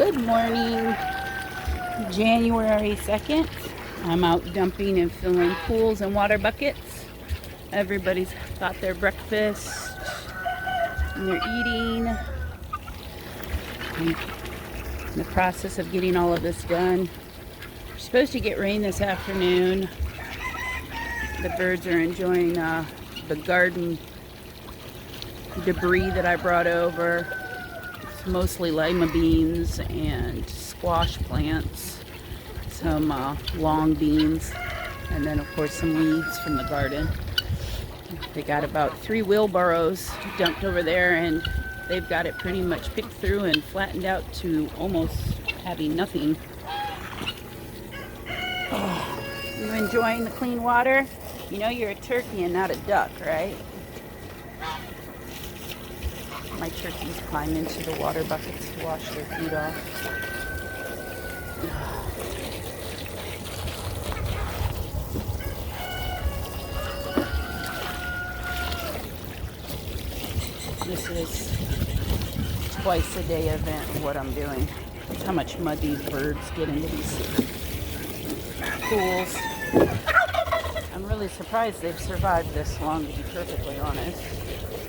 Good morning, January 2nd. I'm out dumping and filling pools and water buckets. Everybody's got their breakfast and they're eating. I'm in the process of getting all of this done. We're supposed to get rain this afternoon. The birds are enjoying the garden debris that I brought over. It's mostly lima beans and squash plants, some long beans, and then of course some weeds from the garden. They got about 3 wheelbarrows dumped over there, and they've got it pretty much picked through and flattened out to almost having nothing. Oh, you enjoying the clean water? You know you're a turkey and not a duck, right? My turkeys climb into the water buckets to wash their feet off. This is twice a day event of what I'm doing. That's how much mud these birds get into these pools. I'm really surprised they've survived this long, to be perfectly honest.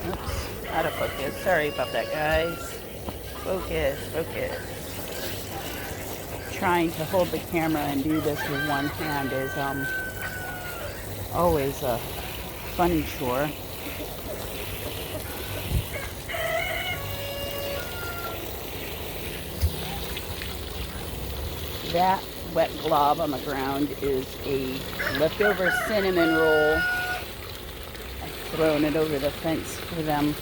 Oops. Out of focus. Sorry about that, guys. Focus. Trying to hold the camera and do this with one hand is always a funny chore. That wet glob on the ground is a leftover cinnamon roll. I've thrown it over the fence for them,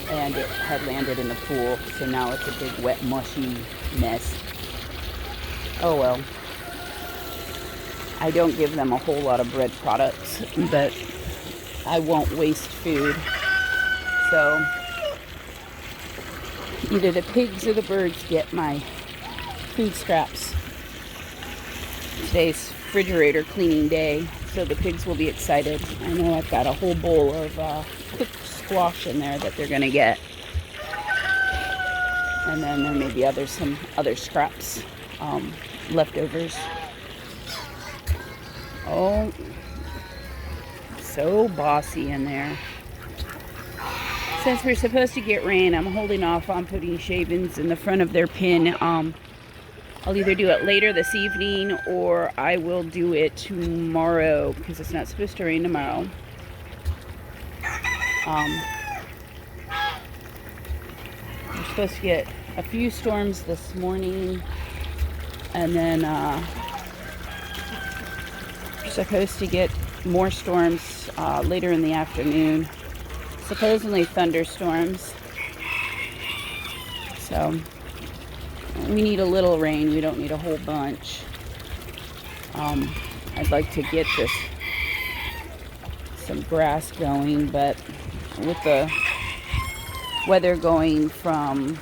and it had landed in the pool, so now it's a big wet mushy mess. Oh well. I don't give them a whole lot of bread products, but I won't waste food. So either the pigs or the birds get my food scraps. Today's refrigerator cleaning day, so the pigs will be excited. I know I've got a whole bowl of cooked squash in there that they're gonna get, and then there may be some other scraps, leftovers. Oh, so bossy in there. Since we're supposed to get rain, I'm holding off on putting shavings in the front of their pen. I'll either do it later this evening or I will do it tomorrow, because it's not supposed to rain tomorrow. We're supposed to get a few storms this morning, and then we're supposed to get more storms later in the afternoon. Supposedly thunderstorms. So we need a little rain. We don't need a whole bunch. I'd like to get some grass going, but with the weather going from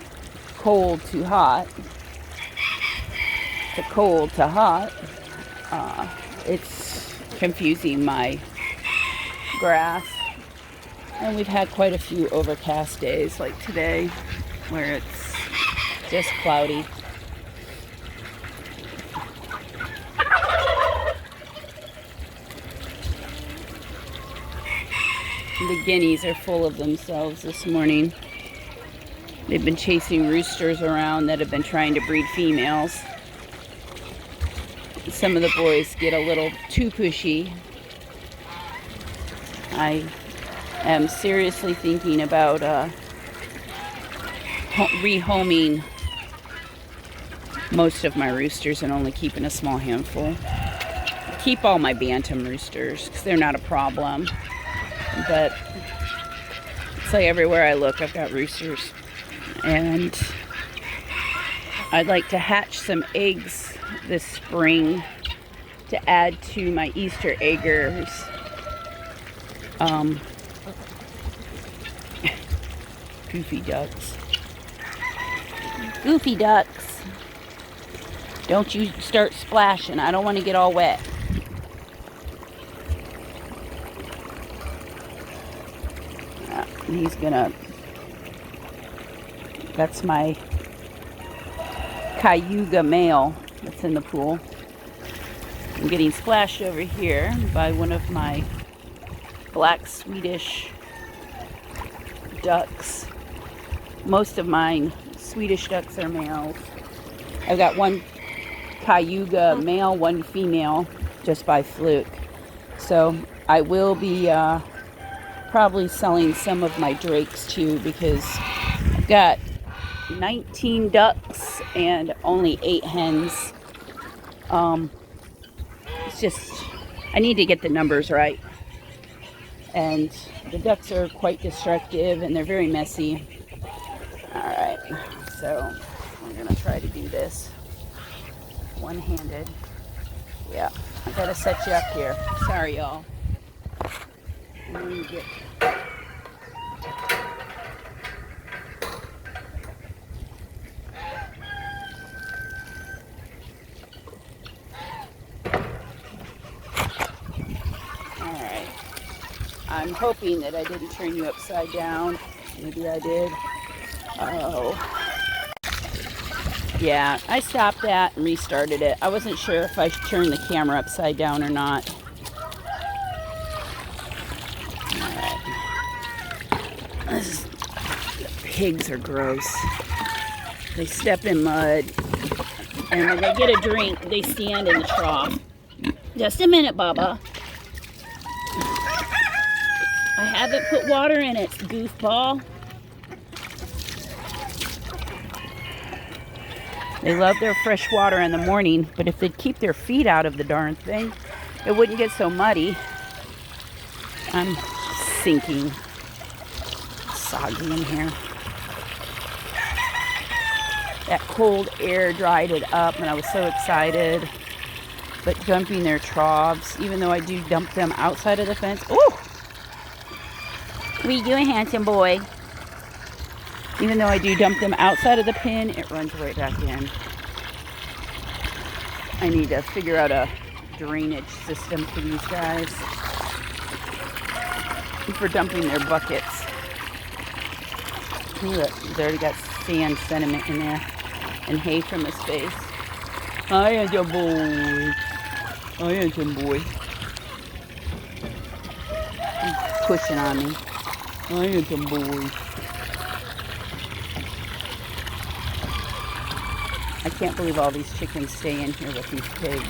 cold to hot to cold to hot, it's confusing my grass. And we've had quite a few overcast days like today where it's just cloudy. The guineas are full of themselves this morning. They've been chasing roosters around that have been trying to breed females. Some of the boys get a little too pushy. I am seriously thinking about rehoming most of my roosters and only keeping a small handful. I keep all my bantam roosters because they're not a problem, but it's like everywhere I look I've got roosters, and I'd like to hatch some eggs this spring to add to my Easter eggers. Goofy ducks. Goofy ducks. Don't you start splashing. I don't want to get all wet. He's gonna... That's my Cayuga male that's in the pool. I'm getting splashed over here by one of my black Swedish ducks. Most of mine Swedish ducks are males. I've got one Cayuga male, one female, just by fluke. So I will be probably selling some of my drakes too, because I've got 19 ducks and only 8 hens. It's just, I need to get the numbers right. And the ducks are quite destructive and they're very messy. Alright, so I'm gonna try to do this one-handed. Yeah, I gotta set you up here. Sorry, y'all. Alright. I'm hoping that I didn't turn you upside down. Maybe I did. Oh. Yeah, I stopped that and restarted it. I wasn't sure if I should turn the camera upside down or not. Alright. The pigs are gross. They step in mud. And when they get a drink, they stand in the trough. Just a minute, Baba. I haven't put water in it, goofball. They love their fresh water in the morning, but if they'd keep their feet out of the darn thing, it wouldn't get so muddy. I'm sinking. Soggy in here. That cold air dried it up, and I was so excited. But dumping their troughs, even though I do dump them outside of the fence. Ooh! What are you doing, handsome boy? Even though I do dump them outside of the pen, it runs right back in. I need to figure out a drainage system for these guys. And for dumping their buckets. Look, he's already got sand sediment in there. And hay from his face. Hi, handsome boy. Hi, handsome boy. He's pushing on me. Hi, handsome boy. I can't believe all these chickens stay in here with these pigs.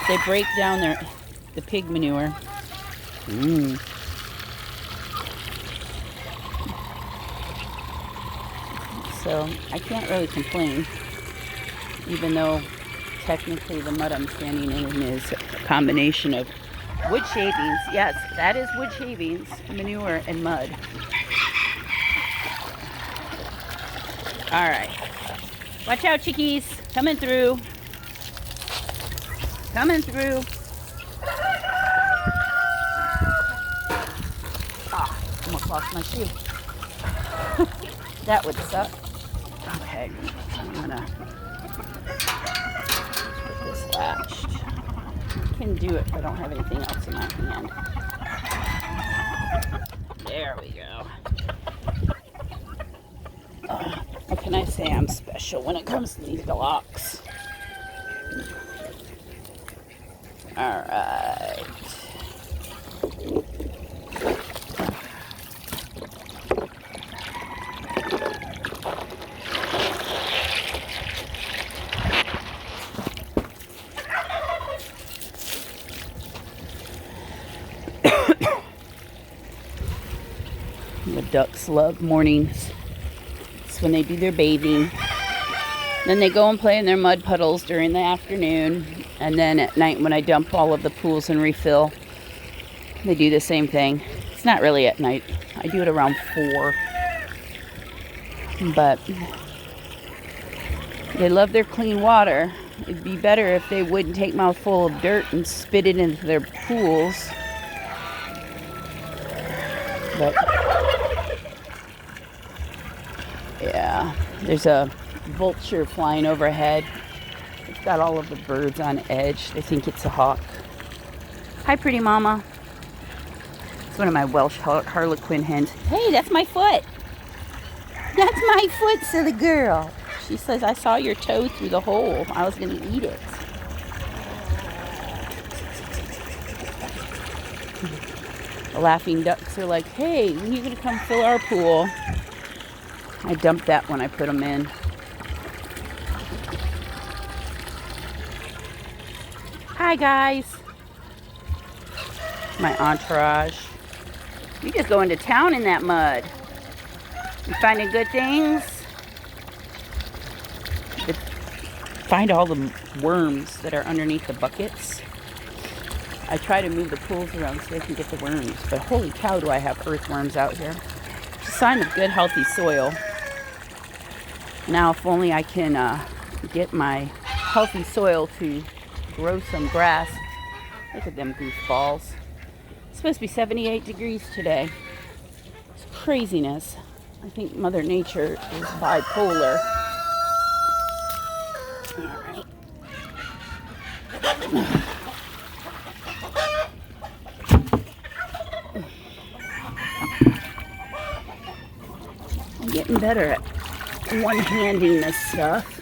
They break down the pig manure. So I can't really complain, even though technically the mud I'm standing in is a combination of wood shavings. Yes, that is wood shavings, manure, and mud. All right. Watch out, chickies. Coming through. Coming through. Ah, almost lost my shoe. That would suck. Okay, I'm gonna get this latched. I can do it if I don't have anything else in my hand. There we go. What can I say? I'm special when it comes to these blocks. All right. The ducks love mornings. It's when they do their bathing. Then they go and play in their mud puddles during the afternoon. And then at night when I dump all of the pools and refill, they do the same thing. It's not really at night. I do it around 4. But they love their clean water. It'd be better if they wouldn't take mouthful of dirt and spit it into their pools. But yeah, there's a vulture flying overhead. It's got all of the birds on edge. They think it's a hawk. Hi, pretty mama. It's one of my Welsh Harlequin hens. Hey, that's my foot. That's my foot, silly girl. She says, I saw your toe through the hole. I was going to eat it. The laughing ducks are like, hey, when are you going to come fill our pool? I dumped that when I put them in. Hi, guys. My entourage. You just go into town in that mud. You finding good things? Find all the worms that are underneath the buckets. I try to move the pools around so I can get the worms, but holy cow, do I have earthworms out here. It's a sign of good, healthy soil. Now, if only I can get my healthy soil to grow some grass. Look at them goofballs. It's supposed to be 78 degrees today. It's craziness. I think Mother Nature is bipolar. All right. I'm getting better at one-handing this stuff.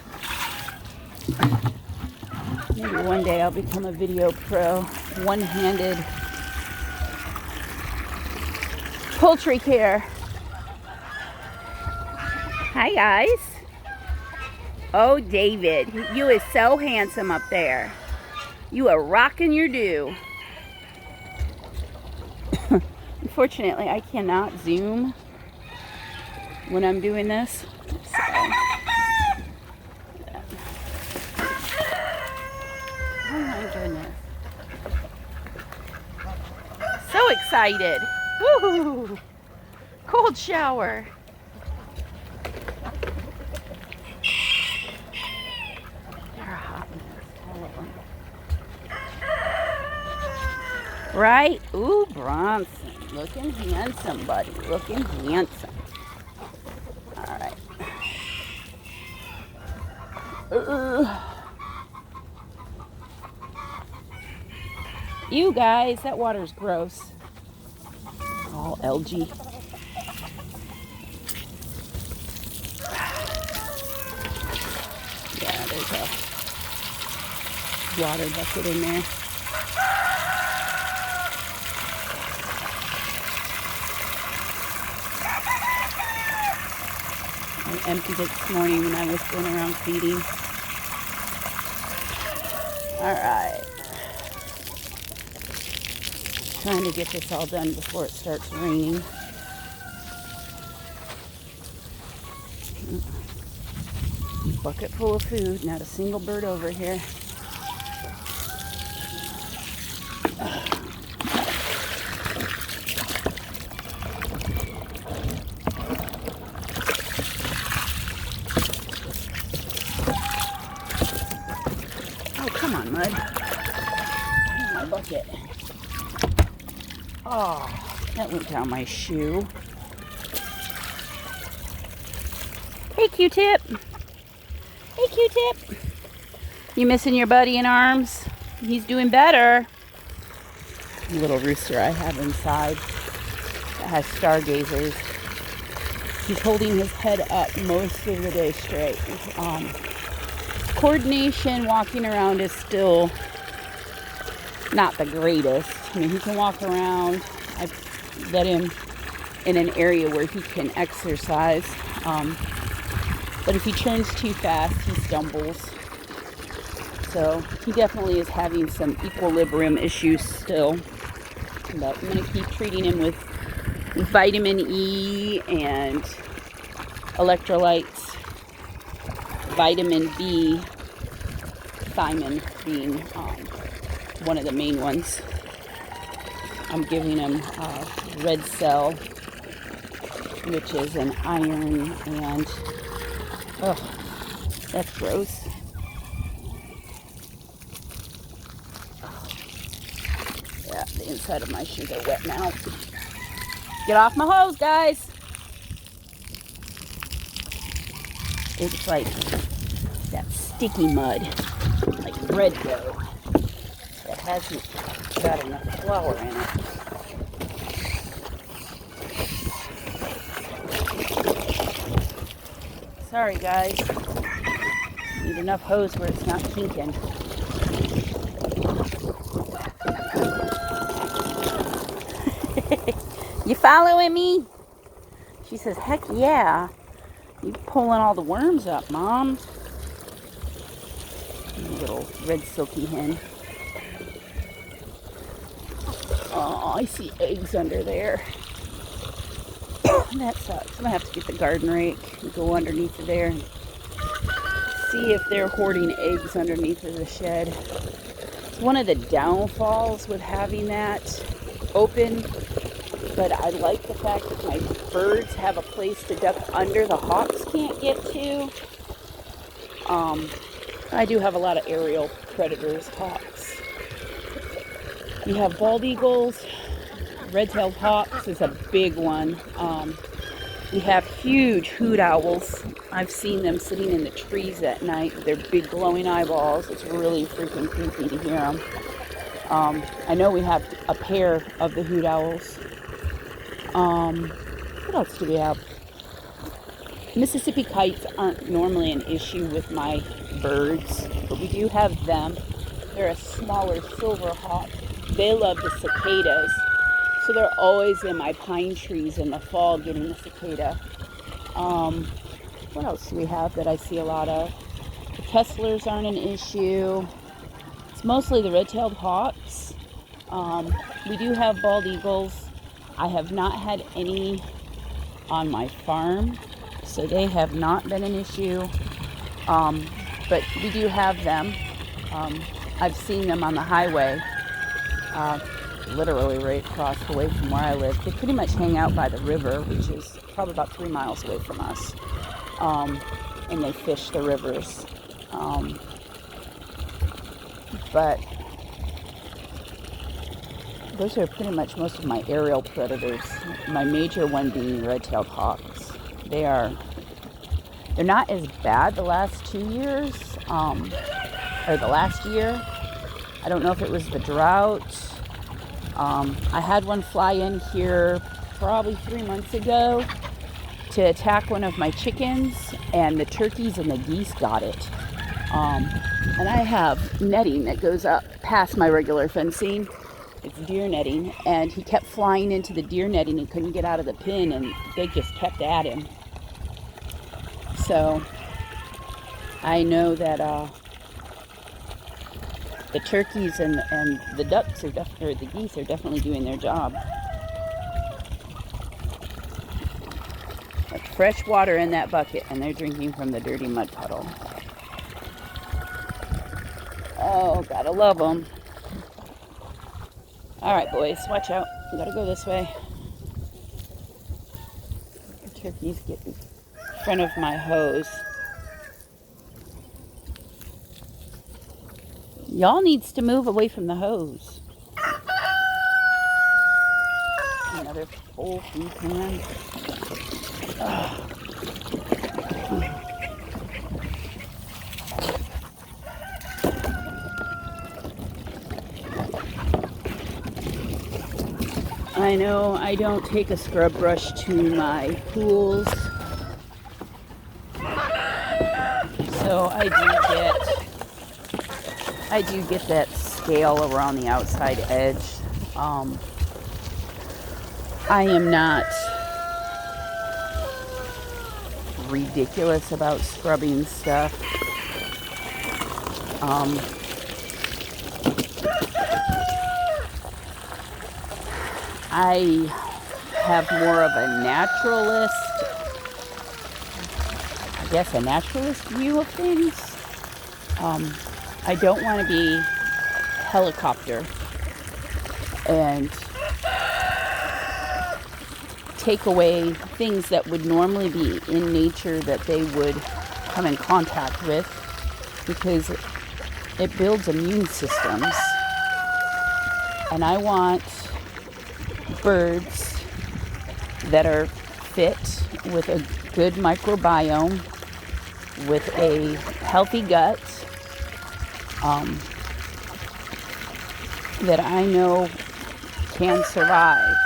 Maybe one day I'll become a video pro. One-handed poultry care. Hi, guys. Oh, David, you is so handsome up there. You are rocking your do. Unfortunately, I cannot zoom when I'm doing this. So. Oh my goodness. So excited. Woo! Cold shower. They're a hot mess, all of them. Right? Ooh, Bronson. Looking handsome, buddy. Looking handsome. All right. You guys, that water's gross. All algae. Yeah, there's a water bucket in there. I emptied it this morning when I was going around feeding. Alright. Trying to get this all done before it starts raining. Bucket full of food, not a single bird over here. Oh, come on, Mud. Here's my bucket. Oh, that went down my shoe. Hey, Q-Tip. Hey, Q-Tip. You missing your buddy in arms? He's doing better. The little rooster I have inside that has stargazers. He's holding his head up most of the day straight. Coordination walking around is still not the greatest. I mean, he can walk around. I've let him in an area where he can exercise. But if he turns too fast, he stumbles. So he definitely is having some equilibrium issues still. But I'm going to keep treating him with vitamin E and electrolytes. Vitamin B, thiamine being one of the main ones. I'm giving him red cell, which is an iron, and that's gross. Yeah, the inside of my shoes are wet now. Get off my hose, guys. It's like that sticky mud, like red dough, that hasn't got enough flour in it. Sorry, guys. enough hose where it's not kinking. You following me? She says, heck yeah. You pulling all the worms up, Mom. Little red silky hen. Oh, I see eggs under there. That sucks. I'm going to have to get the garden rake and go underneath of there and see if they're hoarding eggs underneath of the shed. It's one of the downfalls with having that open, but I like the fact that my birds have a place to duck under the hawks can't get to. I do have a lot of aerial predators, hawks. You have bald eagles, red-tailed hawks is a big one. We have huge hoot owls. I've seen them sitting in the trees at night with their big glowing eyeballs. It's really freaking creepy to hear them. I know we have a pair of the hoot owls. What else do we have? Mississippi kites aren't normally an issue with my birds, but we do have them. They're a smaller silver hawk. They love the cicadas, so they're always in my pine trees in the fall getting the cicada. What else do we have that I see a lot of? The Kesslers aren't an issue. It's mostly the red-tailed hawks. We do have bald eagles. I have not had any on my farm, so they have not been an issue. But we do have them. I've seen them on the highway, literally right across the way from where I live. They pretty much hang out by the river, which is probably about 3 miles away from us. And they fish the rivers. But those are pretty much most of my aerial predators. My major one being red-tailed hawks. They're not as bad the last 2 years, or the last year. I don't know if it was the drought. I had one fly in here probably 3 months ago to attack one of my chickens, and the turkeys and the geese got it. And I have netting that goes up past my regular fencing. It's deer netting, and he kept flying into the deer netting and couldn't get out of the pin, and they just kept at him. So I know that the turkeys and the ducks are or the geese are definitely doing their job. Like fresh water in that bucket, and they're drinking from the dirty mud puddle. Oh, gotta love them. All right, boys, watch out. We gotta go this way. The turkeys get in front of my hose. Y'all needs to move away from the hose. Another full food can. I know I don't take a scrub brush to my pools, so I do get that scale around the outside edge. I am not ridiculous about scrubbing stuff. I have more of a naturalist, a naturalist view of things. I don't want to be helicopter and take away things that would normally be in nature that they would come in contact with, because it builds immune systems. And I want birds that are fit with a good microbiome, with a healthy gut, that I know can survive.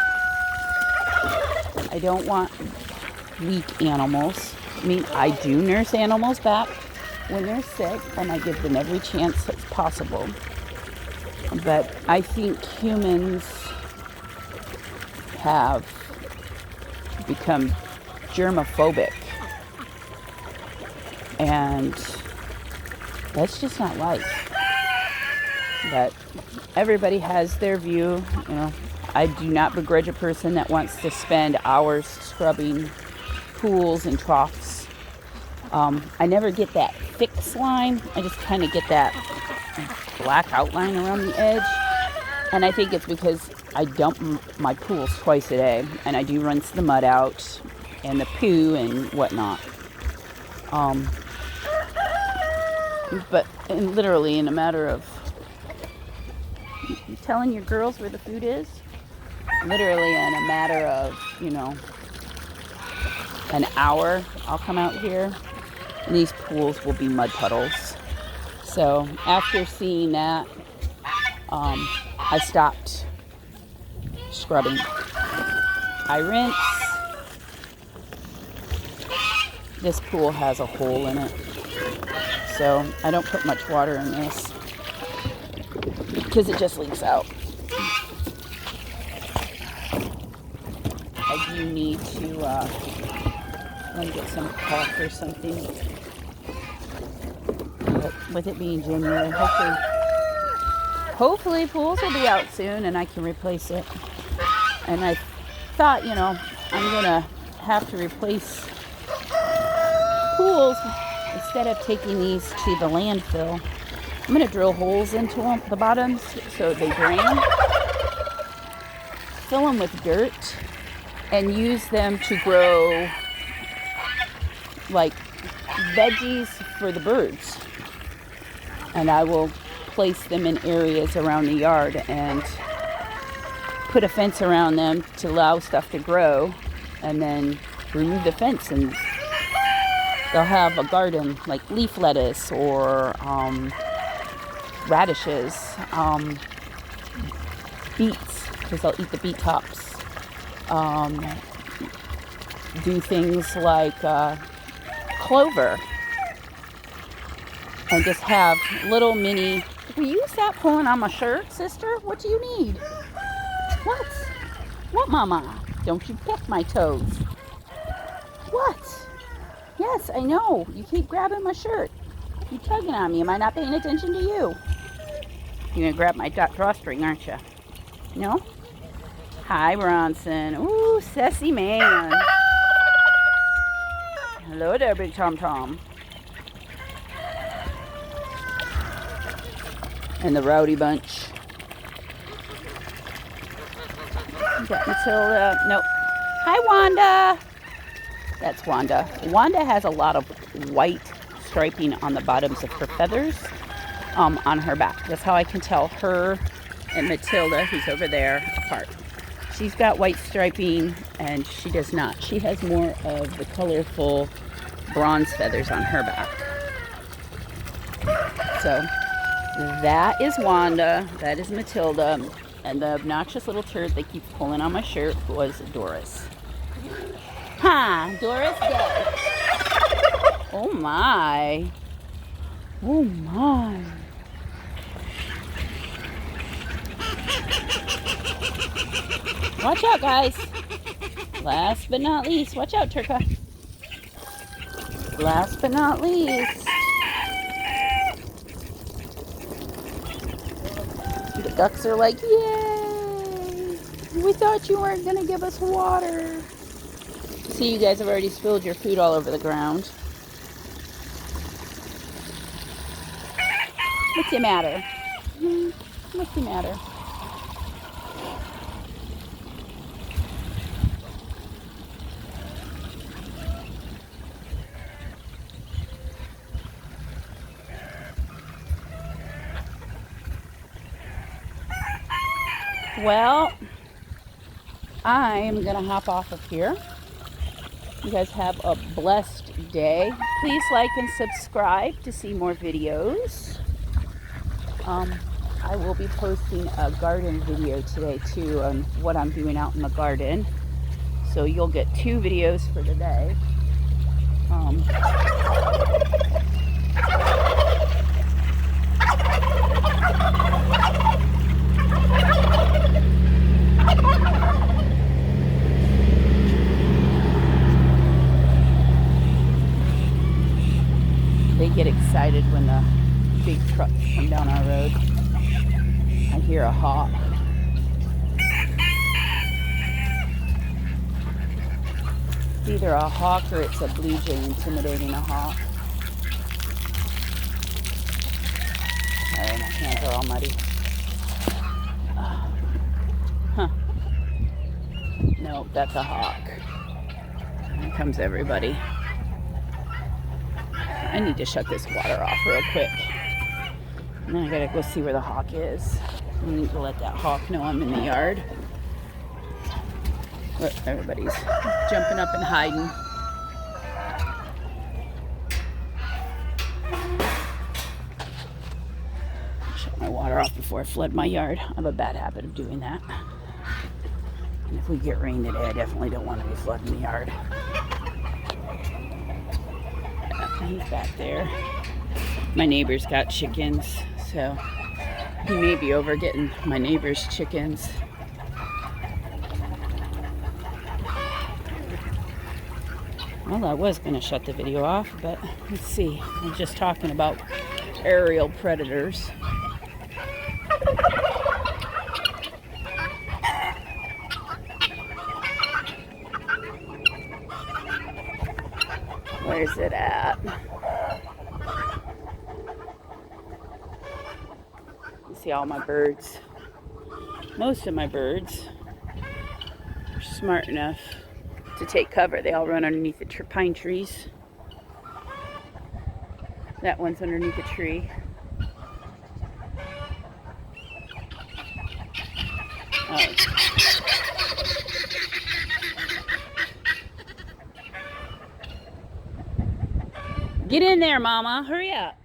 I don't want weak animals. I mean, I do nurse animals back when they're sick, and I give them every chance that's possible. But I think humans have become germophobic, and that's just not life. But everybody has their view. You know, I do not begrudge a person that wants to spend hours scrubbing pools and troughs. I never get that thick slime. I just kind of get that black outline around the edge. And I think it's because I dump my pools twice a day, and I do rinse the mud out and the poo and whatnot. But literally in a matter of telling your girls where the food is, literally in a matter of, an hour, I'll come out here and these pools will be mud puddles. So after seeing that, I stopped scrubbing. I rinse. This pool has a hole in it, so I don't put much water in this because it just leaks out. I do need to let me get some caulk or something. But with it being January, hopefully pools will be out soon and I can replace it. And I thought, I'm gonna have to replace pools instead of taking these to the landfill. I'm gonna drill holes into them, the bottoms, so they drain, fill them with dirt, and use them to grow like veggies for the birds. And I will place them in areas around the yard and put a fence around them to allow stuff to grow, and then remove the fence and they'll have a garden like leaf lettuce or radishes, beets, because they'll eat the beet tops. Do things like clover, and just have little mini. Will you stop pulling on my shirt, sister? What do you need? What, mama? Don't you peck my toes. What? Yes, I know. You keep grabbing my shirt. You're tugging on me. Am I not paying attention to you? You're gonna grab my drawstring, aren't you? No? Hi, Bronson. Ooh, sassy man. Hello there, Big Tom Tom. And the Rowdy Bunch. Got Matilda. Nope. Hi, Wanda. That's Wanda. Wanda has a lot of white striping on the bottoms of her feathers, on her back. That's how I can tell her and Matilda, who's over there, apart. She's got white striping, and she does not. She has more of the colorful bronze feathers on her back. So that is Wanda. That is Matilda. And the obnoxious little turd that keeps pulling on my shirt was Doris. Ha! Doris Day. Oh my. Oh my. Watch out, guys. Last but not least. Watch out, Turka. Last but not least. The ducks are like, yay! We thought you weren't going to give us water. See, you guys have already spilled your food all over the ground. What's the matter? What's the matter? Well, I'm going to hop off of here. You guys have a blessed day. Please like and subscribe to see more videos. I will be posting a garden video today too on what I'm doing out in the garden. So you'll get 2 videos for today. They get excited when the big trucks come down our road. I hear a hawk. It's either a hawk or it's a blue jay intimidating a hawk. Sorry, my hands are all muddy. Huh. Nope, that's a hawk. Here comes everybody. I need to shut this water off real quick. And then I gotta go see where the hawk is. I need to let that hawk know I'm in the yard. Look, everybody's jumping up and hiding. Shut my water off before I flood my yard. I have a bad habit of doing that. And if we get rain today, I definitely don't want to be flooding the yard. He's back there. My neighbor's got chickens, so he may be over getting my neighbor's chickens. Well, I was going to shut the video off, but let's see. I'm just talking about aerial predators. Where's it at? You see all my birds. Most of my birds are smart enough to take cover. They all run underneath the pine trees. That one's underneath a tree. Oh. Get in there, Mama. Hurry up.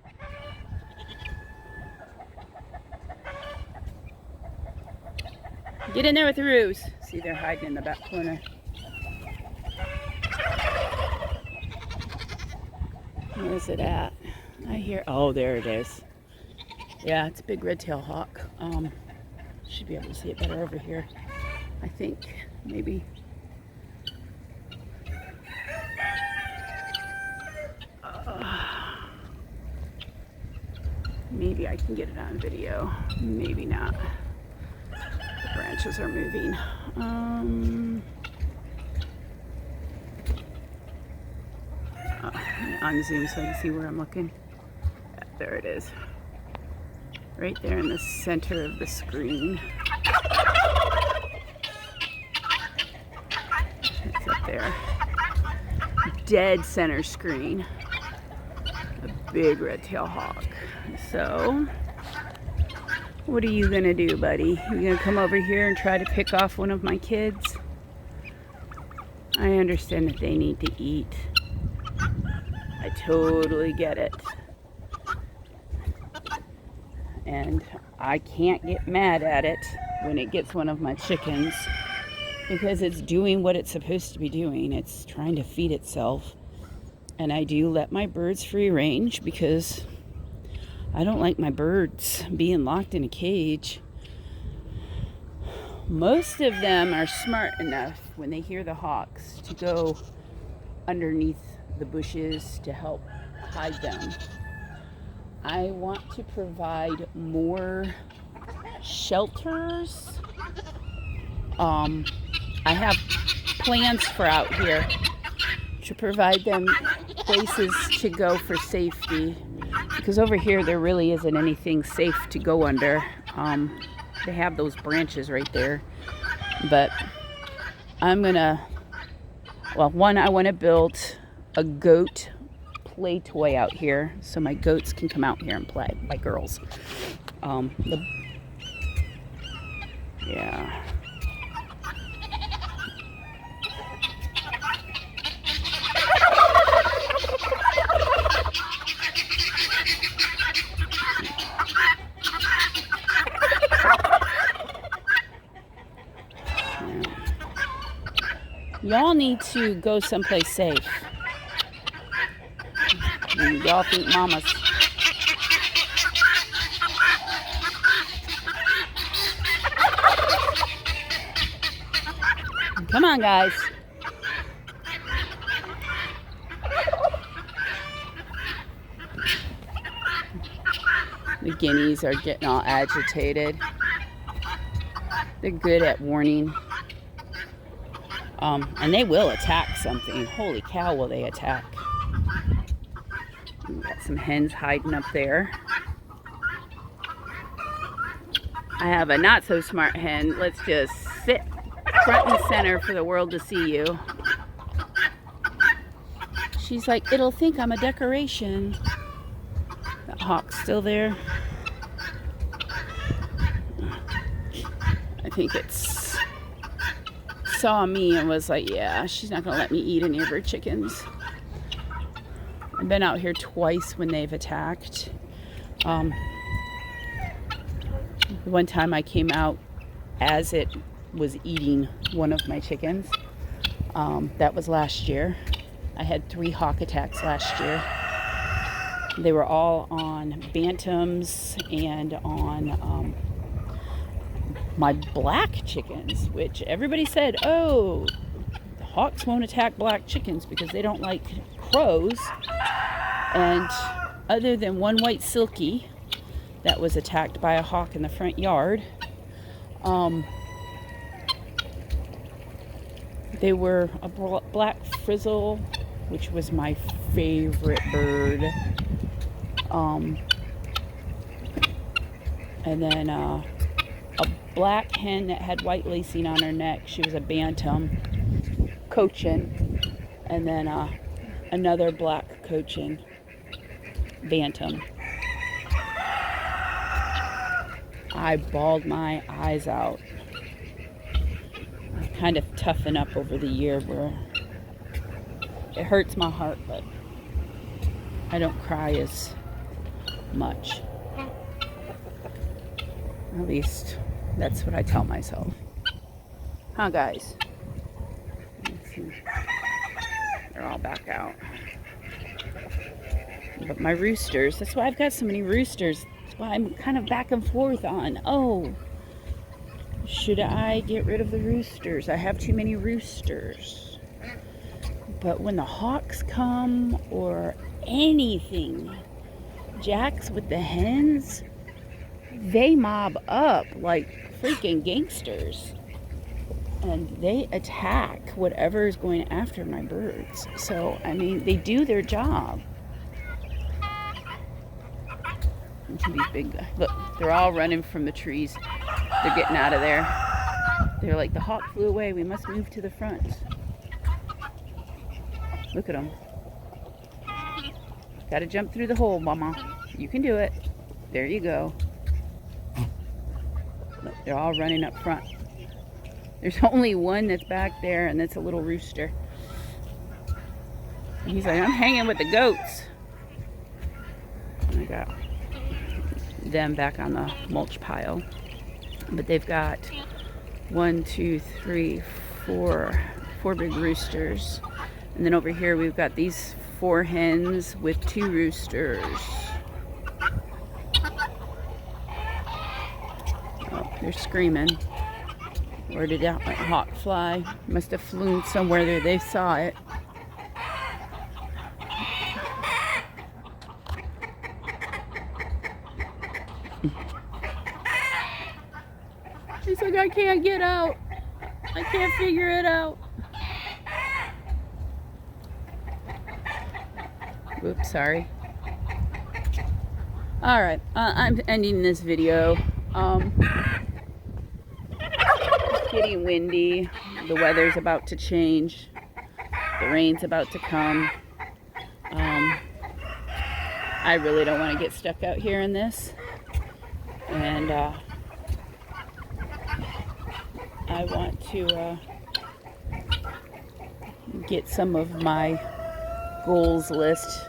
Get in there with the roos. See, they're hiding in the back corner. Where's it at? I hear, oh, there it is. Yeah, it's a big red-tailed hawk. Should be able to see it better over here. I think, maybe. Maybe I can get it on video. Maybe not. The branches are moving. Unzoom so I can see where I'm looking. Yeah, there it is. Right there in the center of the screen. It's up there. Dead center screen. A big red-tailed hawk. So, what are you gonna do, buddy? You gonna come over here and try to pick off one of my kids? I understand that they need to eat. I totally get it. And I can't get mad at it when it gets one of my chickens because it's doing what it's supposed to be doing. It's trying to feed itself. And I do let my birds free range because I don't like my birds being locked in a cage. Most of them are smart enough when they hear the hawks to go underneath the bushes to help hide them. I want to provide more shelters. I have plans for out here to provide them places to go for safety, because over here there really isn't anything safe to go under. They have those branches right there, but I'm gonna, well, one, I want to build a goat play toy out here so my goats can come out here and play, my girls. Yeah. Y'all need to go someplace safe. Y'all think mama's. Come on, guys. The guineas are getting all agitated. They're good at warning. And they will attack something. Holy cow, will they attack. We've got some hens hiding up there. I have a not so smart hen. Let's just sit front and center for the world to see you. She's like, it'll think I'm a decoration. That hawk's still there. I think it's saw me and was like, yeah, she's not gonna let me eat any of her chickens. I've been out here twice when they've attacked. One time I came out as it was eating one of my chickens. That was last year. I had 3 hawk attacks last year. They were all on bantams and on my black chickens, which everybody said, oh, the hawks won't attack black chickens because they don't like crows. And other than one white silky that was attacked by a hawk in the front yard, they were a black frizzle, which was my favorite bird, and then a black hen that had white lacing on her neck. She was a bantam cochin, and then another black cochin bantam. I bawled my eyes out. I kind of toughen up over the year where it hurts my heart, but I don't cry as much. At least that's what I tell myself. Huh, guys? Let's see. They're all back out. But my roosters, that's why I've got so many roosters. That's why I'm kind of back and forth on, oh, should I get rid of the roosters? I have too many roosters. But when the hawks come or anything jacks with the hens, they mob up like freaking gangsters. And they attack whatever is going after my birds. So, I mean, they do their job. These big guys. Look, they're all running from the trees. They're getting out of there. They're like, the hawk flew away. We must move to the front. Look at them. Gotta jump through the hole, Mama. You can do it. There you go. Look, they're all running up front. There's only one that's back there, and that's a little rooster. And he's like, I'm hanging with the goats. And I got them back on the mulch pile. But they've got 1, 2, 3, 4 big roosters. And then over here we've got these 4 hens with 2 roosters. Oh, they're screaming. Where did that hawk fly? Must have flown somewhere there. They saw it. He's like, I can't get out. I can't figure it out. Oops, sorry. Alright, I'm ending this video. It's getting windy. The weather's about to change. The rain's about to come. I really don't want to get stuck out here in this. And I want to get some of my goals list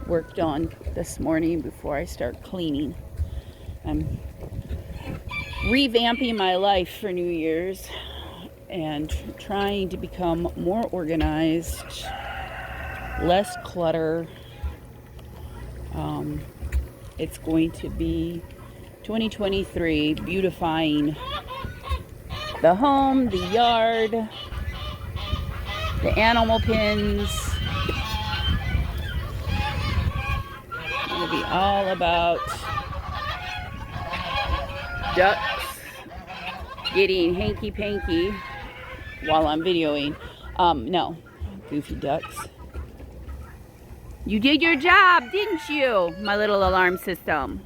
worked on this morning before I start cleaning. I'm revamping my life for New Year's and trying to become more organized, less clutter, It's going to be 2023 beautifying the home, the yard, the animal pens. It's going to be all about ducks getting hanky-panky while I'm videoing. No, goofy ducks. You did your job, didn't you, my little alarm system?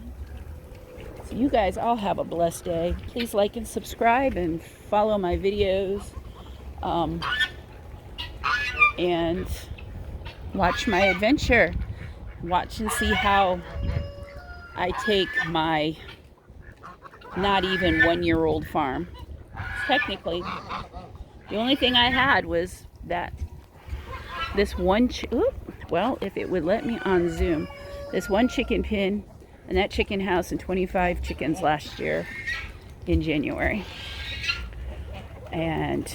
So you guys all have a blessed day. Please like and subscribe and follow my videos. And watch my adventure. Watch and see how I take my not even 1-year-old farm. Technically, the only thing I had was that this one, well, if it would let me on Zoom, this one chicken pen and that chicken house and 25 chickens last year in January. And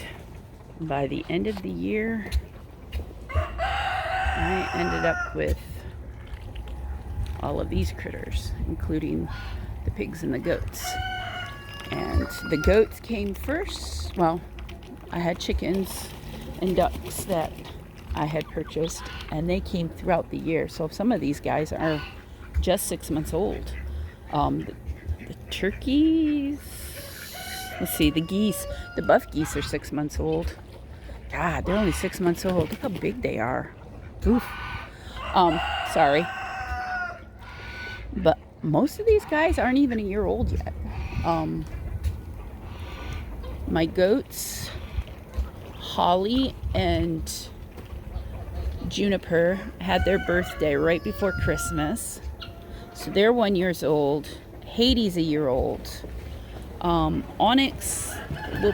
by the end of the year, I ended up with all of these critters, including the pigs and the goats. And the goats came first. Well, I had chickens and ducks that I had purchased, and they came throughout the year. So some of these guys are just 6 months old. The turkeys, let's see, the geese, the buff geese are 6 months old. God, they're only 6 months old. Look how big they are. Oof. Sorry. But most of these guys aren't even a year old yet. My goats, Holly and Juniper, had their birthday right before Christmas. So they're 1 year old. Hades a year old. Onyx will...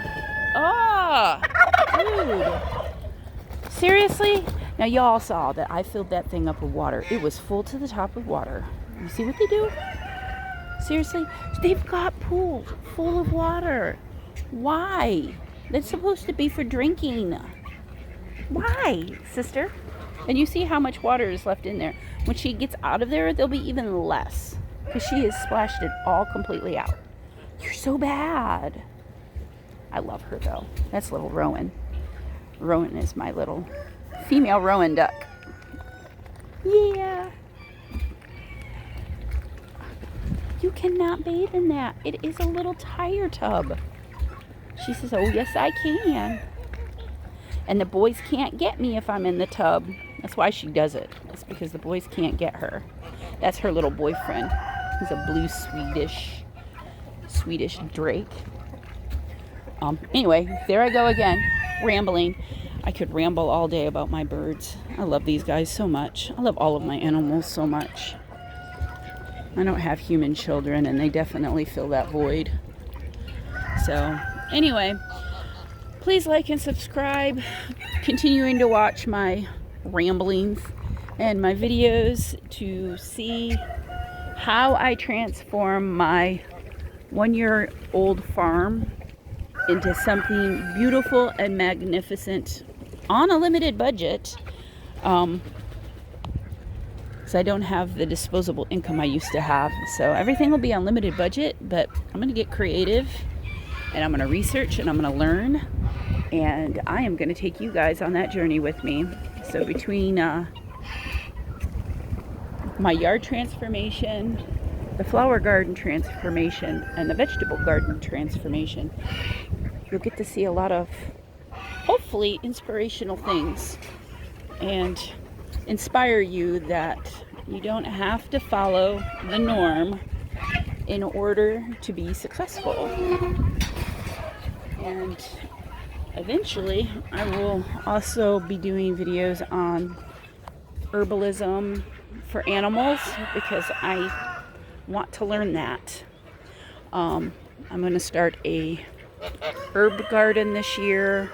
dude. Seriously? Now y'all saw that I filled that thing up with water. It was full to the top with water. You see what they do? Seriously? They've got pools full of water. Why? That's supposed to be for drinking. Why, sister? And you see how much water is left in there. When she gets out of there, there'll be even less, because she has splashed it all completely out. You're so bad. I love her, though. That's little Rowan. Rowan is my little female Rowan duck. Yeah. You cannot bathe in that. It is a little tire tub. She says, oh, yes, I can. And the boys can't get me if I'm in the tub. That's why she does it. It's because the boys can't get her. That's her little boyfriend. He's a blue Swedish drake. Anyway, there I go again, rambling. I could ramble all day about my birds. I love these guys so much. I love all of my animals so much. I don't have human children, and they definitely fill that void. So, anyway, please like and subscribe. Continuing to watch my ramblings and my videos to see how I transform my 1-year-old farm into something beautiful and magnificent on a limited budget. Because I don't have the disposable income I used to have. So everything will be on limited budget, but I'm going to get creative, and I'm going to research, and I'm going to learn, and I am going to take you guys on that journey with me. So between my yard transformation, the flower garden transformation, and the vegetable garden transformation, you'll get to see a lot of hopefully inspirational things and inspire you that you don't have to follow the norm in order to be successful. And eventually I will also be doing videos on herbalism for animals, because I want to learn that. I'm going to start a herb garden this year,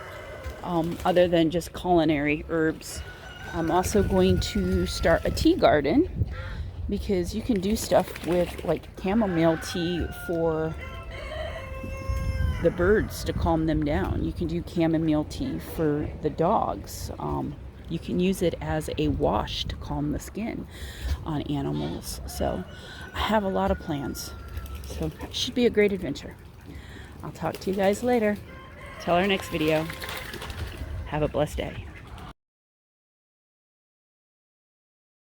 other than just culinary herbs. I'm also going to start a tea garden, because you can do stuff with like chamomile tea for the birds to calm them down. You can do chamomile tea for the dogs. You can use it as a wash to calm the skin on animals. So I have a lot of plans. So it should be a great adventure. I'll talk to you guys later. Till our next video. Have a blessed day.